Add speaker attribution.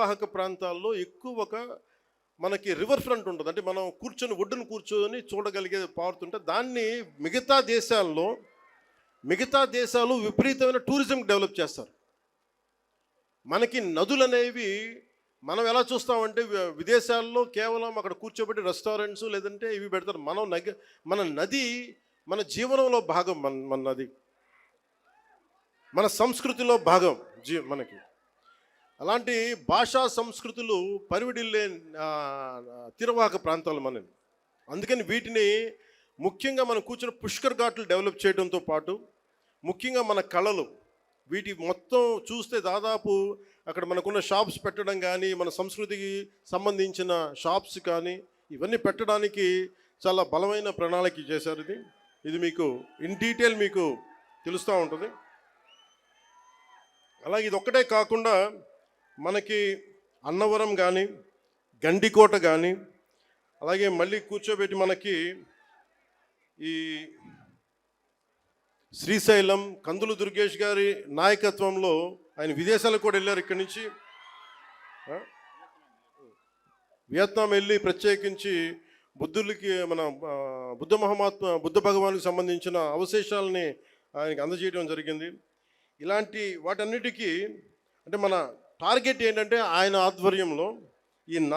Speaker 1: వాహక ప్రాంతాల్లో ఎక్కువ మనకి రివర్ ఫ్రంట్ ఉంటుంది. అంటే మనం ఒడ్డును కూర్చొని చూడగలిగే పారుతుంటే దాన్ని మిగతా దేశాలు విపరీతమైన టూరిజం డెవలప్ చేస్తారు. మనకి నదులు అనేవి మనం ఎలా చూస్తామంటే విదేశాల్లో కేవలం అక్కడ కూర్చోబెట్టి రెస్టారెంట్స్ లేదంటే ఇవి పెడతారు. మన నది మన జీవనంలో భాగం. మన నది మన సంస్కృతిలో భాగం. మనకి అలాంటి భాషా సంస్కృతులు పరివిడిల్లే తీరవాహక ప్రాంతాలు మనవి. అందుకని వీటిని ముఖ్యంగా మనం కూర్చుని పుష్కర్ ఘాట్లు డెవలప్ చేయడంతో పాటు ముఖ్యంగా మన కళలు వీటి మొత్తం చూస్తే దాదాపు అక్కడ మనకున్న షాప్స్ పెట్టడం కానీ మన సంస్కృతికి సంబంధించిన షాప్స్ కానీ ఇవన్నీ పెట్టడానికి చాలా బలమైన ప్రణాళిక చేశారు. ఇది మీకు ఇన్ డీటెయిల్ మీకు తెలుస్తూ ఉంటుంది. అలాగే ఇది ఒక్కటే కాకుండా మనకి అన్నవరం కానీ గండికోట కానీ అలాగే మళ్ళీ కూర్చోబెట్టి మనకి ఈ శ్రీశైలం కందులు దుర్గేష్ గారి నాయకత్వంలో ఆయన విదేశాలకు కూడా వెళ్ళారు. ఇక్కడి నుంచి వియత్నాం వెళ్ళి ప్రత్యేకించి మన బుద్ధ భగవానికి సంబంధించిన అవశేషాలని ఆయనకి అందజేయడం జరిగింది. ఇలాంటి వాటన్నిటికీ అంటే మన టార్గెట్ ఏంటంటే ఆయన ఆధ్వర్యంలో ఈ